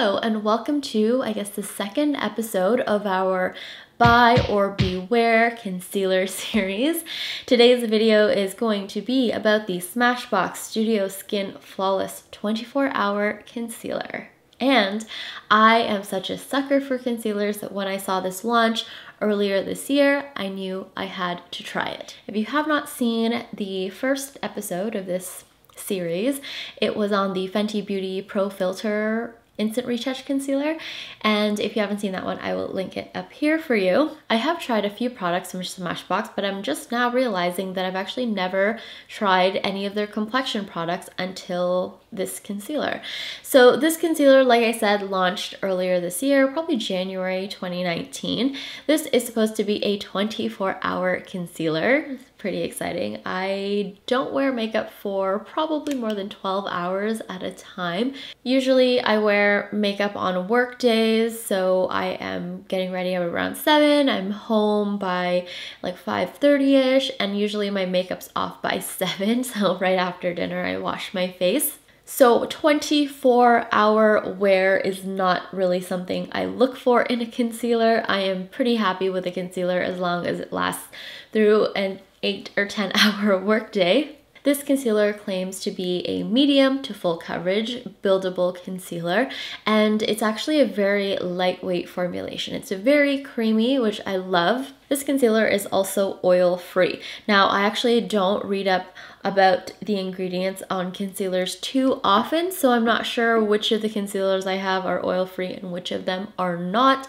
Hello and welcome to, I guess, the second episode of our Buy or Beware concealer series. Today's video is going to be about the Smashbox Studio Skin Flawless 24-hour concealer. And I am such a sucker for concealers that when I saw this launch earlier this year, I knew I had to try it. If you have not seen the first episode of this series, it was on the Fenty Beauty Pro Filter Instant Retouch Concealer, and if you haven't seen that one, I will link it up here for you. I have tried a few products from Smashbox, but I'm just now realizing that I've actually never tried any of their complexion products until this concealer. So this concealer, like I said, launched earlier this year, probably January 2019. This is supposed to be a 24-hour concealer. Pretty exciting. I don't wear makeup for probably more than 12 hours at a time. Usually I wear makeup on work days, so I am getting ready around 7. I'm home by like 5:30ish, and usually my makeup's off by 7, so right after dinner I wash my face. So 24-hour wear is not really something I look for in a concealer. I am pretty happy with a concealer as long as it lasts through an 8 or 10 hour workday. This concealer claims to be a medium to full coverage buildable concealer, and it's actually a very lightweight formulation. It's very creamy, which I love. This concealer is also oil-free. Now, I actually don't read up about the ingredients on concealers too often, so I'm not sure which of the concealers I have are oil-free and which of them are not,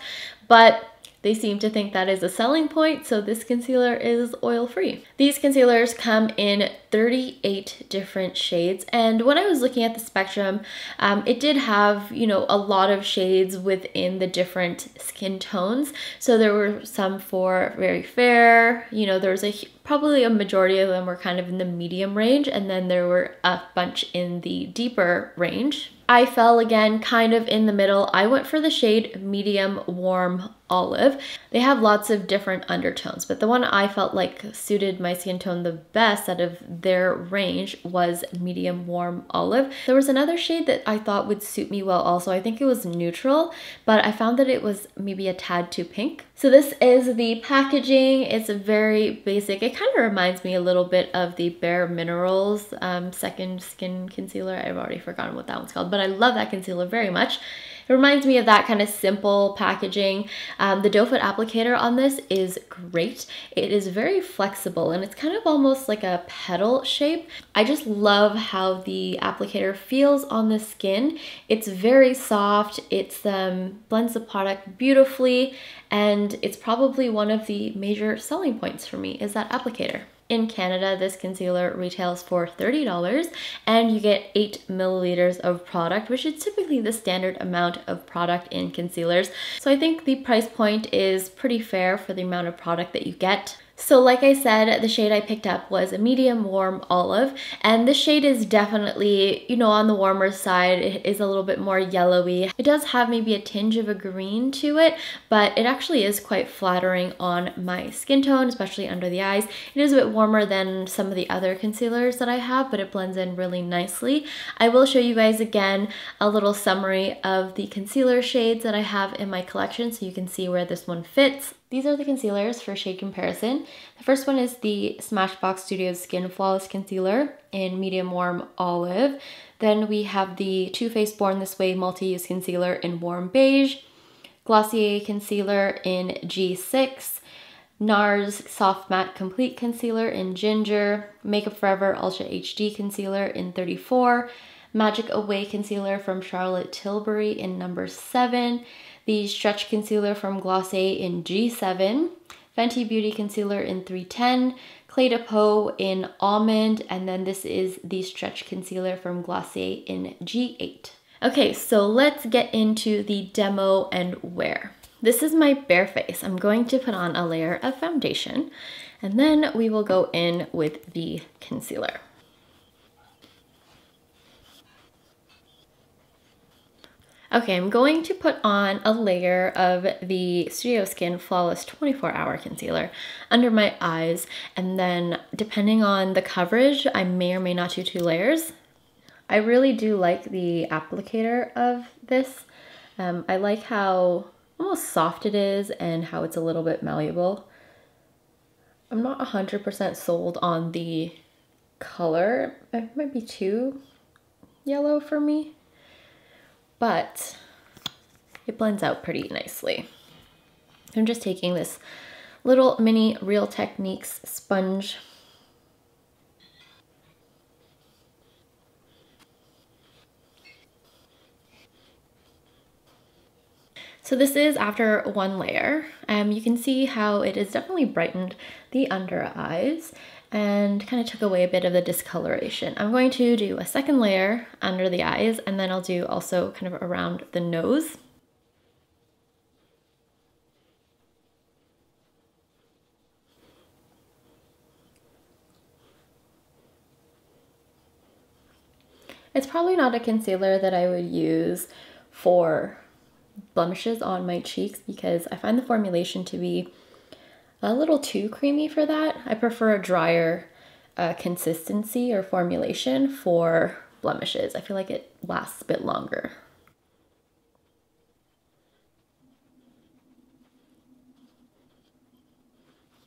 but they seem to think that is a selling point, so this concealer is oil-free. These concealers come in 38 different shades, and when I was looking at the spectrum, it did have, you know, a lot of shades within the different skin tones. So there were some for very fair, you know, there was probably a majority of them were kind of in the medium range, and then there were a bunch in the deeper range. I fell again kind of in the middle. I went for the shade medium warm olive. They have lots of different undertones, but the one I felt like suited my skin tone the best out of their range was medium warm olive. There was another shade that I thought would suit me well also. I think it was neutral, but I found that it was maybe a tad too pink. So this is the packaging. It's a very basic. It kind of reminds me a little bit of the Bare Minerals Second Skin Concealer. I've already forgotten what that one's called, but I love that concealer very much. It reminds me of that kind of simple packaging. The doe foot applicator on this is great. It is very flexible and it's kind of almost like a petal shape. I just love how the applicator feels on the skin. It's very soft. It blends the product beautifully, and it's probably one of the major selling points for me is that applicator. In Canada, this concealer retails for $30, and you get 8 milliliters of product, which is typically the standard amount of product in concealers. So I think the price point is pretty fair for the amount of product that you get. So like I said, the shade I picked up was a medium warm olive, and this shade is definitely, you know, on the warmer side. It is a little bit more yellowy. It does have maybe a tinge of a green to it, but it actually is quite flattering on my skin tone, especially under the eyes. It is a bit warmer than some of the other concealers that I have, but it blends in really nicely. I will show you guys again a little summary of the concealer shades that I have in my collection so you can see where this one fits. These are the concealers for shade comparison. The first one is the Smashbox Studio Skin Flawless Concealer in medium warm olive. Then we have the Too Faced Born This Way Multi-Use Concealer in warm beige, Glossier Concealer in G6, NARS Soft Matte Complete Concealer in Ginger, Makeup Forever Ultra HD Concealer in 34, Magic Away Concealer from Charlotte Tilbury in number 7, the Stretch Concealer from Glossier in G7, Fenty Beauty Concealer in 310, Clé de Peau in Almond, and then this is the Stretch Concealer from Glossier in G8. Okay, so let's get into the demo and wear. This is my bare face. I'm going to put on a layer of foundation, and then we will go in with the concealer. Okay, I'm going to put on a layer of the Studio Skin Flawless 24-hour concealer under my eyes, and then depending on the coverage, I may or may not do 2 layers. I really do like the applicator of this. I like how almost soft it is and how it's a little bit malleable. I'm not 100% sold on the color. It might be too yellow for me, but it blends out pretty nicely. I'm just taking this little mini Real Techniques sponge. So this is after one layer. You can see how it has definitely brightened the under eyes and kind of took away a bit of the discoloration. I'm going to do a second layer under the eyes, and then I'll do also kind of around the nose. It's probably not a concealer that I would use for blemishes on my cheeks because I find the formulation to be a little too creamy for that. I prefer a drier consistency or formulation for blemishes. I feel like it lasts a bit longer.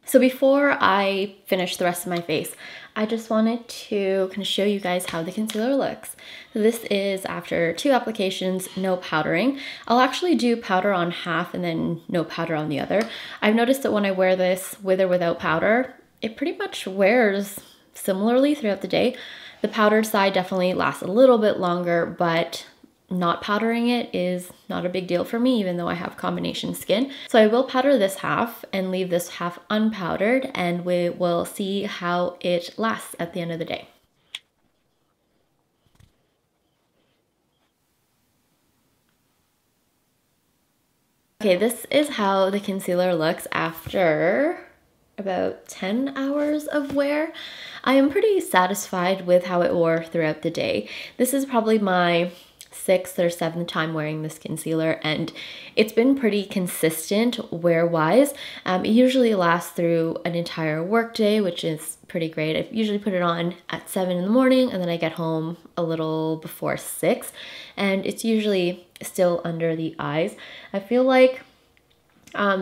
So before I finish the rest of my face, I just wanted to kind of show you guys how the concealer looks. This is after 2 applications, no powdering. I'll actually do powder on half and then no powder on the other. I've noticed that when I wear this with or without powder, it pretty much wears similarly throughout the day. The powdered side definitely lasts a little bit longer, but not powdering it is not a big deal for me, even though I have combination skin. So I will powder this half and leave this half unpowdered, and we will see how it lasts at the end of the day. Okay, this is how the concealer looks after about 10 hours of wear. I am pretty satisfied with how it wore throughout the day. This is probably my 6th or 7th time wearing this concealer, and it's been pretty consistent wear-wise. It usually lasts through an entire work day, which is pretty great. I usually put it on at 7 in the morning, and then I get home a little before 6, and it's usually still under the eyes. I feel like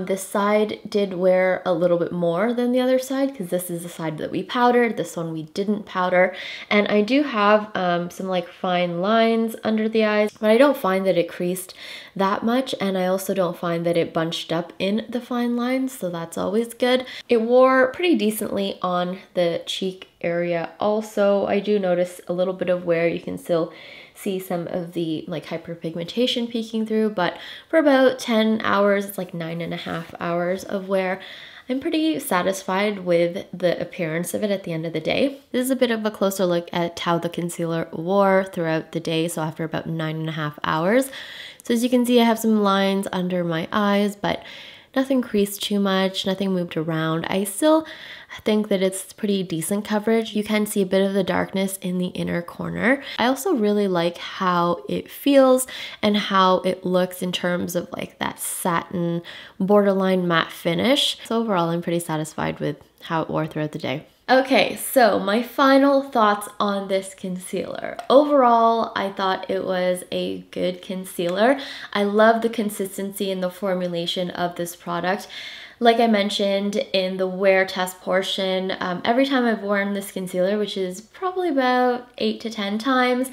this side did wear a little bit more than the other side because this is the side that we powdered, this one we didn't powder. And I do have some like fine lines under the eyes, but I don't find that it creased that much, and I also don't find that it bunched up in the fine lines, so that's always good. It wore pretty decently on the cheek area also. I do notice a little bit of wear. You can still see some of the like hyperpigmentation peeking through, but for about 10 hours, it's like 9.5 hours of wear. I'm pretty satisfied with the appearance of it at the end of the day. This is a bit of a closer look at how the concealer wore throughout the day, so after about 9.5 hours. So as you can see, I have some lines under my eyes, but nothing creased too much, nothing moved around. I still think that it's pretty decent coverage. You can see a bit of the darkness in the inner corner. I also really like how it feels and how it looks in terms of like that satin borderline matte finish. So overall, I'm pretty satisfied with how it wore throughout the day. Okay, so my final thoughts on this concealer. Overall, I thought it was a good concealer. I love the consistency and the formulation of this product. Like I mentioned in the wear test portion, every time I've worn this concealer, which is probably about 8 to 10 times,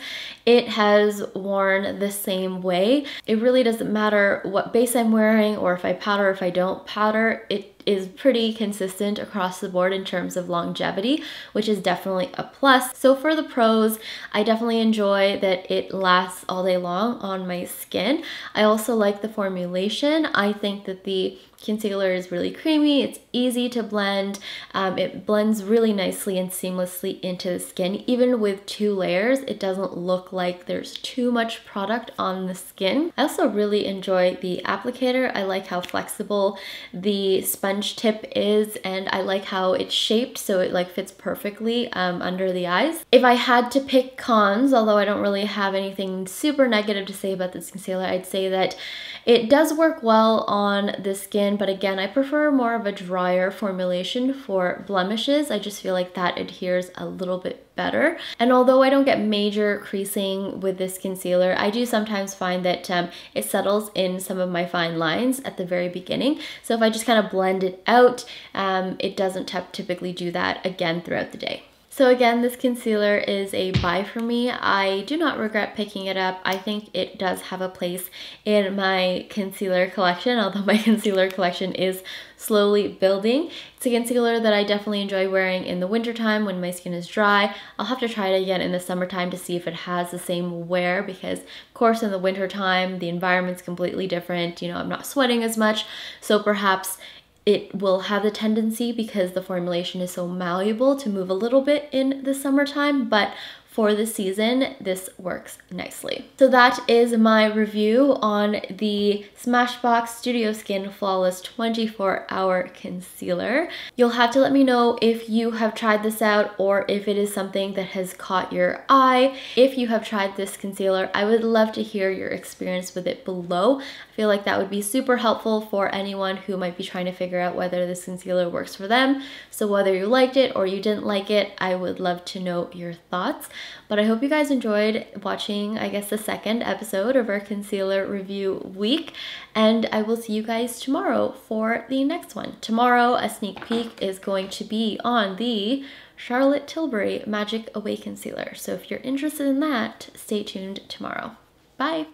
it has worn the same way. It really doesn't matter what base I'm wearing or if I powder or if I don't powder. It is pretty consistent across the board in terms of longevity, which is definitely a plus. So for the pros, I definitely enjoy that it lasts all day long on my skin. I also like the formulation. I think that the concealer is really creamy, it's easy to blend, it blends really nicely and seamlessly into the skin. Even with 2 layers, it doesn't look like there's too much product on the skin. I also really enjoy the applicator. I like how flexible the sponge tip is, and I like how it's shaped so it like fits perfectly under the eyes. If I had to pick cons, although I don't really have anything super negative to say about this concealer, I'd say that it does work well on the skin, but again, I prefer more of a drier formulation for blemishes. I just feel like that adheres a little bit better. And although I don't get major creasing with this concealer, I do sometimes find that it settles in some of my fine lines at the very beginning. So if I just kind of blend it out, it doesn't typically do that again throughout the day. So again, this concealer is a buy for me. I do not regret picking it up. I think it does have a place in my concealer collection, although my concealer collection is slowly building. It's a concealer that I definitely enjoy wearing in the wintertime when my skin is dry. I'll have to try it again in the summertime to see if it has the same wear, because of course in the wintertime, the environment's completely different. You know, I'm not sweating as much, so perhaps it will have the tendency, because the formulation is so malleable, to move a little bit in the summertime, but for the season, this works nicely. So that is my review on the Smashbox Studio Skin Flawless 24-Hour Concealer. You'll have to let me know if you have tried this out or if it is something that has caught your eye. If you have tried this concealer, I would love to hear your experience with it below. I feel like that would be super helpful for anyone who might be trying to figure out whether this concealer works for them. So whether you liked it or you didn't like it, I would love to know your thoughts. But I hope you guys enjoyed watching, I guess, the second episode of our concealer review week. And I will see you guys tomorrow for the next one. Tomorrow, a sneak peek is going to be on the Charlotte Tilbury Magic Away Concealer. So if you're interested in that, stay tuned tomorrow. Bye!